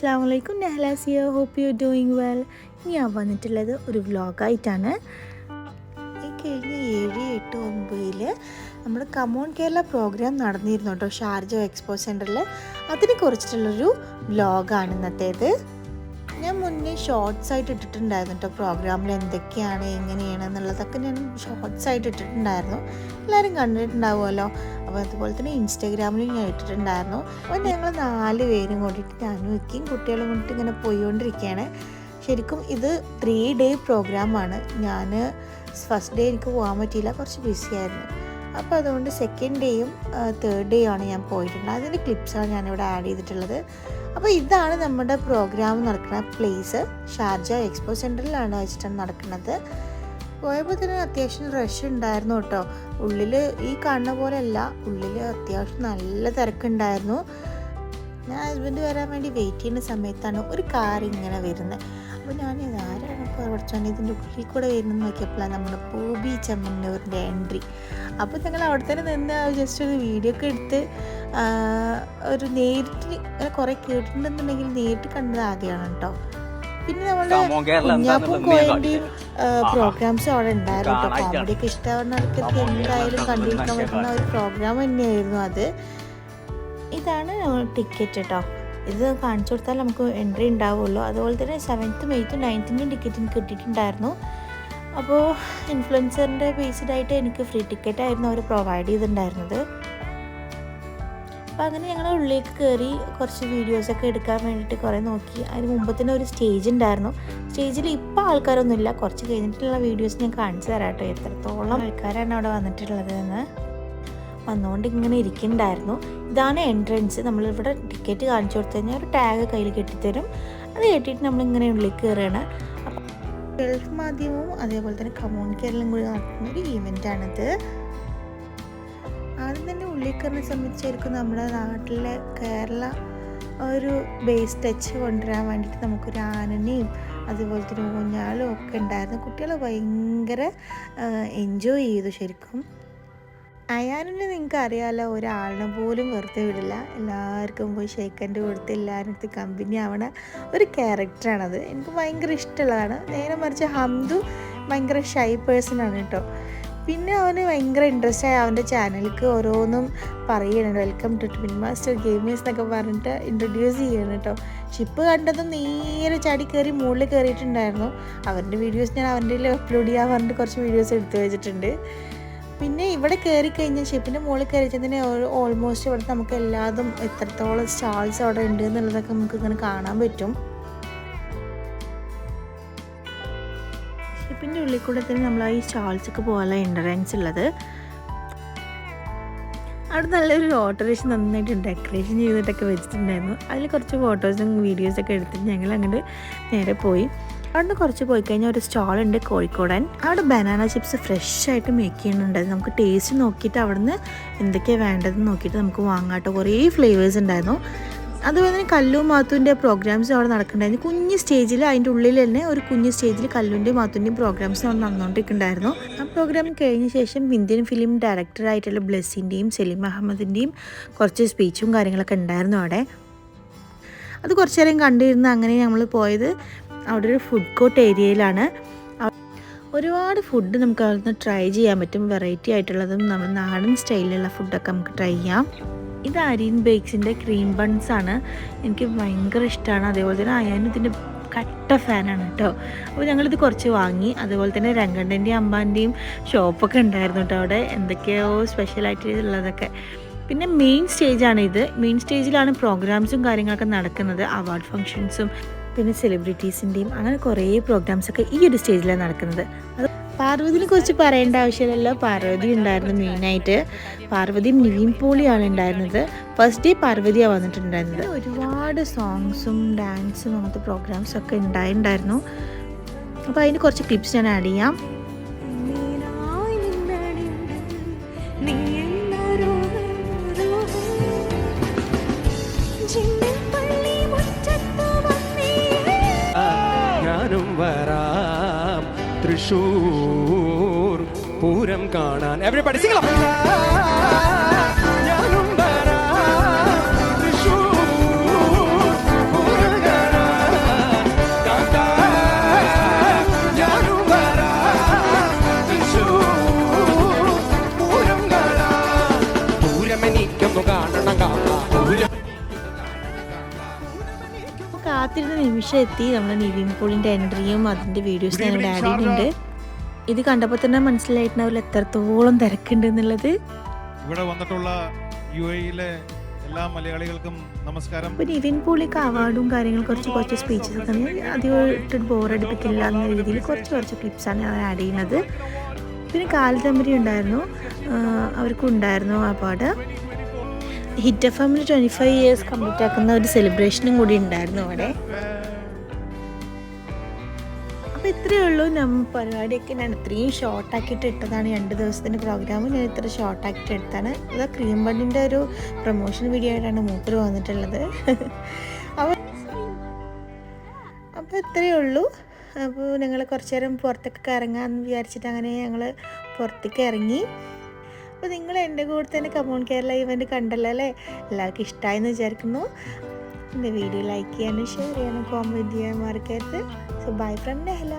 അസ്സലാമു അലൈക്കും. നെഹ്ലാസിയ, hope you doing well. ഞാൻ വന്നിട്ടുള്ളത് ഒരു വ്ളോഗായിട്ടാണ്. ഈ കഴിഞ്ഞ 7, 8, 9 നമ്മുടെ കമോൺ കേരള പ്രോഗ്രാം നടന്നിരുന്നു കേട്ടോ, ഷാർജ എക്സ്പോ സെൻറ്ററിൽ. അതിനെ കുറിച്ചിട്ടുള്ളൊരു വ്ളോഗാണ് ഇന്നത്തേത്. ഞാൻ മുന്നേ ഷോർട്സ് ആയിട്ട് ഇട്ടിട്ടുണ്ടായിരുന്നു കേട്ടോ, പ്രോഗ്രാമിൽ എന്തൊക്കെയാണ് എങ്ങനെയാണ് എന്നുള്ളതൊക്കെ ഞാൻ ഷോർട്സ് ആയിട്ട് ഇട്ടിട്ടുണ്ടായിരുന്നു. എല്ലാവരും കണ്ടിട്ടുണ്ടാവുമല്ലോ. അപ്പോൾ അതുപോലെ തന്നെ ഇൻസ്റ്റാഗ്രാമിലും ഞാൻ ഇട്ടിട്ടുണ്ടായിരുന്നു. അപ്പോൾ ഞങ്ങൾ 4 പേരും കൂടിയിട്ട് ഞാനും ഒക്കെയും കുട്ടികളും കൊണ്ടിട്ട് ഇങ്ങനെ പോയിക്കൊണ്ടിരിക്കുകയാണ്. ശരിക്കും ഇത് 3 ഡേ പ്രോഗ്രാമാണ്. ഞാൻ ഫസ്റ്റ് ഡേ എനിക്ക് പോകാൻ പറ്റിയില്ല, കുറച്ച് ബിസി ആയിരുന്നു. അപ്പോൾ അതുകൊണ്ട് 2nd ഡേയും 3rd ഡേയും ആണ് ഞാൻ പോയിട്ടുള്ളത്. അതിൻ്റെ ക്ലിപ്സാണ് ഞാനിവിടെ ആഡ് ചെയ്തിട്ടുള്ളത്. അപ്പോൾ ഇതാണ് നമ്മുടെ പ്രോഗ്രാം നടക്കുന്ന പ്ലേസ്. ഷാർജ എക്സ്പോ സെൻറ്ററിലാണ് വെച്ചിട്ടാണ് നടക്കുന്നത്. പോയപ്പോൾ തന്നെ അത്യാവശ്യം റഷ് ഉണ്ടായിരുന്നു കേട്ടോ. ഉള്ളിൽ ഈ കാണുന്ന പോലെയല്ല, ഉള്ളിൽ അത്യാവശ്യം നല്ല തിരക്കുണ്ടായിരുന്നു. ഞാൻ ഹസ്ബൻഡ് വരാൻ വേണ്ടി വെയിറ്റ് ചെയ്യുന്ന സമയത്താണ് ഒരു കാർ ഇങ്ങനെ വരുന്നത്. അപ്പോൾ ഞാൻ ആരാണ് ഇപ്പോൾ പഠിച്ചോണ്ട് ഇതിൻ്റെ ഉള്ളിൽ കൂടെ വരുന്നത് നോക്കിയപ്പോഴാണ് നമ്മുടെ പൂബി ചെമ്മന്നൂരിൻ്റെ എൻട്രി. അപ്പോൾ ഞങ്ങൾ അവിടെ തന്നെ നിന്ന് ജസ്റ്റ് ഒരു വീഡിയോ ഒക്കെ എടുത്ത് ഒരു നേരിട്ട് കുറേ കേട്ടിട്ടുണ്ടെന്നുണ്ടെങ്കിൽ നേരിട്ട് കണ്ടത് ആദ്യമാണ് കേട്ടോ. പിന്നെ നമ്മളുടെ കുഞ്ഞാപ്പും കോയൻ്റെയും പ്രോഗ്രാംസ് അവിടെ ഉണ്ടായിരുന്നു കേട്ടോ. കോമഡിയൊക്കെ ഇഷ്ടമാവുന്നവർക്കൊക്കെ എന്തായാലും കണ്ടിരിക്കാൻ പറ്റുന്ന ഒരു പ്രോഗ്രാം തന്നെയായിരുന്നു അത്. ഇതാണ് ടിക്കറ്റ് കേട്ടോ. ഇത് കാണിച്ചു കൊടുത്താൽ നമുക്ക് എൻട്രി ഉണ്ടാവുള്ളൂ. അതുപോലെ തന്നെ 7th, 8th, 9th ടിക്കറ്റ് എനിക്ക് കിട്ടിയിട്ടുണ്ടായിരുന്നു. അപ്പോൾ ഇൻഫ്ലുവൻസറിൻ്റെ ബേസ്ഡായിട്ട് എനിക്ക് ഫ്രീ ടിക്കറ്റായിരുന്നു അവർ പ്രൊവൈഡ് ചെയ്തിട്ടുണ്ടായിരുന്നത്. അപ്പോൾ അങ്ങനെ ഞങ്ങൾ ഉള്ളിലേക്ക് കയറി കുറച്ച് വീഡിയോസൊക്കെ എടുക്കാൻ വേണ്ടിയിട്ട് കുറേ നോക്കി. അതിന് മുമ്പ് തന്നെ ഒരു സ്റ്റേജ് ഉണ്ടായിരുന്നു. സ്റ്റേജിൽ ഇപ്പോൾ ആൾക്കാരൊന്നുമില്ല, കുറച്ച് കഴിഞ്ഞിട്ടുള്ള വീഡിയോസ് ഞാൻ കാണിച്ചു തരാം കേട്ടോ, എത്രത്തോളം ആൾക്കാരാണ് അവിടെ വന്നിട്ടുള്ളത് എന്ന്. വന്നുകൊണ്ട് ഇങ്ങനെ ഇരിക്കുന്നുണ്ടായിരുന്നു. ഇതാണ് എൻട്രൻസ്. നമ്മളിവിടെ ടിക്കറ്റ് കാണിച്ചു കൊടുത്തു കഴിഞ്ഞാൽ ഒരു ടാഗ് കയ്യിൽ കെട്ടിത്തരും. അത് കെട്ടിയിട്ട് നമ്മളിങ്ങനെ ഉള്ളിലേക്ക് കയറുകയാണ്. അപ്പം ഗൾഫ് മാധ്യമവും അതേപോലെ തന്നെ കമോൺ കേരളം കൂടി നടത്തുന്ന ഒരു ഈവൻ്റാണിത്. ആദ്യം തന്നെ ഉള്ളിൽ കയറുന്ന സംബന്ധിച്ചായിരിക്കും നമ്മുടെ നാട്ടിലെ കേരള ഒരു ബേസ് ടച്ച് കൊണ്ടുവരാൻ വേണ്ടിയിട്ട് നമുക്കൊരു ആനനെയും അതുപോലെ തന്നെ ഊഞ്ഞാലും ഒക്കെ ഉണ്ടായിരുന്നു. കുട്ടികൾ ഭയങ്കര എൻജോയ് ചെയ്തു ശരിക്കും. അയാനിനെ നിങ്ങൾക്ക് അറിയാമല്ലോ, ഒരാളിനെ പോലും വെറുതെ വിടില്ല. എല്ലാവർക്കും പോയി ഷേക്കൻഡ് കൊടുത്ത് എല്ലാവരും കമ്പനി ആവണ ഒരു ക്യാരക്ടറാണത്. എനിക്ക് ഭയങ്കര ഇഷ്ടമുള്ളതാണ്. നേരെ മറിച്ച് ഹംദു ഭയങ്കര ഷൈ പേഴ്സണാണ് കേട്ടോ. പിന്നെ അവന് ഭയങ്കര ഇൻട്രസ്റ്റ് ആയി അവൻ്റെ ചാനലിലേക്ക് ഓരോന്നും പറയുന്നുണ്ട്. Welcome to twin master gamers എന്നൊക്കെ പറഞ്ഞിട്ട് ഇൻട്രൊഡ്യൂസ് ചെയ്യണം കേട്ടോ. ഷിപ്പ് കണ്ടതും നേരെ ചാടി കയറി മുകളിൽ കയറിയിട്ടുണ്ടായിരുന്നു. അവൻ്റെ വീഡിയോസ് ഞാൻ അവൻ്റെ അപ്ലോഡ് ചെയ്യാൻ പറഞ്ഞിട്ട് കുറച്ച് വീഡിയോസ് എടുത്തു വെച്ചിട്ടുണ്ട്. പിന്നെ ഇവിടെ കയറി കഴിഞ്ഞാൽ ഷിപ്പിൻ്റെ മുകളിൽ കയറിച്ചതിന് ഓൾമോസ്റ്റ് ഇവിടെ നമുക്ക് എല്ലാതും എത്രത്തോളം സ്റ്റാൾസ് അവിടെ ഉണ്ട് എന്നുള്ളതൊക്കെ നമുക്ക് ഇങ്ങനെ കാണാൻ പറ്റും. ഷിപ്പിൻ്റെ ഉള്ളിൽ കൂടെ തന്നെ നമ്മൾ ഈ സ്റ്റാൾസൊക്കെ പോകാനുള്ള എൻട്രൻസ് ഉള്ളത്. അവിടെ നല്ലൊരു ഓട്ടോറിക്ഷ നന്നായിട്ട് ഡെക്കറേഷൻ ചെയ്തിട്ടൊക്കെ വെച്ചിട്ടുണ്ടായിരുന്നു. അതിൽ കുറച്ച് ഫോട്ടോസും വീഡിയോസൊക്കെ എടുത്തിട്ട് ഞങ്ങൾ അങ്ങോട്ട് നേരെ പോയി. അവിടെ കുറച്ച് പോയി കഴിഞ്ഞാൽ ഒരു സ്റ്റാളുണ്ട് കോഴിക്കോടൻ. അവിടെ ബനാന ചിപ്സ് ഫ്രഷ് ആയിട്ട് മേക്ക് ചെയ്യുന്നുണ്ടായിരുന്നു. നമുക്ക് ടേസ്റ്റ് നോക്കിയിട്ട് അവിടുന്ന് എന്തൊക്കെയാണ് വേണ്ടതെന്ന് നോക്കിയിട്ട് നമുക്ക് വാങ്ങാട്ടോ. കുറേ ഫ്ലേവേഴ്സ് ഉണ്ടായിരുന്നു. അതുപോലെ തന്നെ കല്ലു മാത്തുവിൻ്റെ പ്രോഗ്രാംസ് അവിടെ നടക്കുന്നുണ്ടായിരുന്നു. കുഞ്ഞ് സ്റ്റേജിൽ, അതിൻ്റെ ഉള്ളിൽ തന്നെ ഒരു കുഞ്ഞ് സ്റ്റേജിൽ കല്ലുവിൻ്റെയും മാത്തുവിൻ്റെയും പ്രോഗ്രാംസ് അവിടെ നടന്നുകൊണ്ടിരിക്കുന്നുണ്ടായിരുന്നു. ആ പ്രോഗ്രാം കഴിഞ്ഞ ശേഷം ഇന്ത്യൻ ഫിലിം ഡയറക്ടറായിട്ടുള്ള ബ്ലെസ്സിൻ്റെയും സലീം അഹമ്മദിൻ്റെയും കുറച്ച് സ്പീച്ചും കാര്യങ്ങളൊക്കെ ഉണ്ടായിരുന്നു അവിടെ. അത് കുറച്ച് നേരം കണ്ടിരുന്ന് അങ്ങനെ നമ്മൾ പോയത് അവിടെ ഒരു ഫുഡ് കോർട്ട് ഏരിയയിലാണ്. ഒരുപാട് ഫുഡ് നമുക്ക് അവിടുന്ന് ട്രൈ ചെയ്യാൻ പറ്റും. വെറൈറ്റി ആയിട്ടുള്ളതും നമ്മൾ നാടൻ സ്റ്റൈലിലുള്ള ഫുഡൊക്കെ നമുക്ക് ട്രൈ ചെയ്യാം. ഇത് അരീൻ ബേക്സിൻ്റെ ക്രീം ബൺസാണ്. എനിക്ക് ഭയങ്കര ഇഷ്ടമാണ്. അതേപോലെ തന്നെ അയാനും ഇതിൻ്റെ കട്ട ഫാനാണ് കേട്ടോ. അപ്പോൾ ഞങ്ങളിത് കുറച്ച് വാങ്ങി. അതുപോലെ തന്നെ രംഗണ്ണൻ്റെയും അമ്പാൻ്റെയും ഷോപ്പൊക്കെ ഉണ്ടായിരുന്നു കേട്ടോ അവിടെ, എന്തൊക്കെയോ സ്പെഷ്യലായിട്ടുള്ളതൊക്കെ. പിന്നെ മെയിൻ സ്റ്റേജാണ് ഇത്. മെയിൻ സ്റ്റേജിലാണ് പ്രോഗ്രാംസും കാര്യങ്ങളൊക്കെ നടക്കുന്നത്. അവാർഡ് ഫങ്ഷൻസും പിന്നെ സെലിബ്രിറ്റീസിൻ്റെയും അങ്ങനെ കുറേ പ്രോഗ്രാംസൊക്കെ ഈ ഒരു സ്റ്റേജിലാണ് നടക്കുന്നത്. അത് പാർവതിനെ കുറിച്ച് പറയേണ്ട ആവശ്യമില്ലല്ലോ. പാർവതി ഉണ്ടായിരുന്നു മെയിനായിട്ട്. പാർവതിയും നിവിൻ പോളിയാണ് ഉണ്ടായിരുന്നത്. ഫസ്റ്റ് ഡേ പാർവതിയാണ് വന്നിട്ടുണ്ടായിരുന്നത്. ഒരുപാട് സോങ്സും ഡാൻസും അങ്ങനത്തെ പ്രോഗ്രാംസൊക്കെ ഉണ്ടായിരുന്നു. അപ്പോൾ അതിന് കുറച്ച് ക്ലിപ്സ് ഞാൻ ആഡ് ചെയ്യാം. വരാം തൃശൂർ പൂരം കാണാൻ. Everybody Singh along. ഞാനും വരാം തൃശൂർ പൂരം കാണാൻ. കാത്തിരുന്ന നിമിഷം എത്തി. നമ്മൾ നിവിൻ പോളിൻ്റെ എൻട്രിയും അതിൻ്റെ വീഡിയോസ് ഞാൻ ആഡ് ചെയ്യുന്നുണ്ട്. ഇത് കണ്ടപ്പോൾ തന്നെ മനസ്സിലായിട്ടുണ്ടാവില്ല എത്രത്തോളം തിരക്കുണ്ട് എന്നുള്ളത്. ഇവിടെ വന്നിട്ടുള്ള UAE-യിലെ എല്ലാ മലയാളികൾക്കും നമസ്കാരം. അപ്പോൾ നിവിൻ പോളിക്ക് അവാർഡും കാര്യങ്ങളും കുറച്ച് സ്പീച്ചസ് ഒക്കെ അധികം ബോറടിപ്പിക്കില്ല എന്ന രീതിയിൽ കുറച്ച് ക്ലിപ്സാണ് ഞാൻ ആഡ് ചെയ്യുന്നത്. പിന്നെ കാൽതമ്പരി ഉണ്ടായിരുന്നു, അവർക്കും ഉണ്ടായിരുന്നു അവാർഡ്. ഹിറ്റ് FM-ൽ 25 years കംപ്ലീറ്റ് ആക്കുന്ന ഒരു സെലിബ്രേഷനും കൂടി ഉണ്ടായിരുന്നു അവിടെ. അപ്പോൾ ഇത്രയേ ഉള്ളൂ പരിപാടിയൊക്കെ. ഞാൻ ഇത്രയും ഷോർട്ടാക്കിയിട്ട് ഇട്ടതാണ്. 2 ദിവസത്തിൻ്റെ പ്രോഗ്രാം ഞാൻ ഇത്ര ഷോർട്ടാക്കിയിട്ട് എടുത്താണ്. ഇത് ക്രീം ബണ്ണിൻ്റെ ഒരു പ്രൊമോഷൻ വീഡിയോ ആയിട്ടാണ് മൂപ്പർ വന്നിട്ടുള്ളത്. അപ്പോൾ ഇത്രയേ ഉള്ളൂ. അപ്പോൾ ഞങ്ങൾ കുറച്ച് നേരം പുറത്തൊക്കെ ഇറങ്ങാമെന്ന് വിചാരിച്ചിട്ട് അങ്ങനെ ഞങ്ങൾ പുറത്തേക്ക് ഇറങ്ങി. അപ്പോൾ നിങ്ങൾ എൻ്റെ കൂടെ തന്നെ കമോൺ കേരള ഇവൻ്റ് കണ്ടല്ലോ അല്ലേ? എല്ലാവർക്കും ഇഷ്ടമായെന്ന് വിചാരിക്കുന്നു. എൻ്റെ വീഡിയോ ലൈക്ക് ചെയ്യാനും ഷെയർ ചെയ്യാനും കോമെൻറ്റ് ചെയ്യാൻ മറക്കരുത്. So bye from Nehala.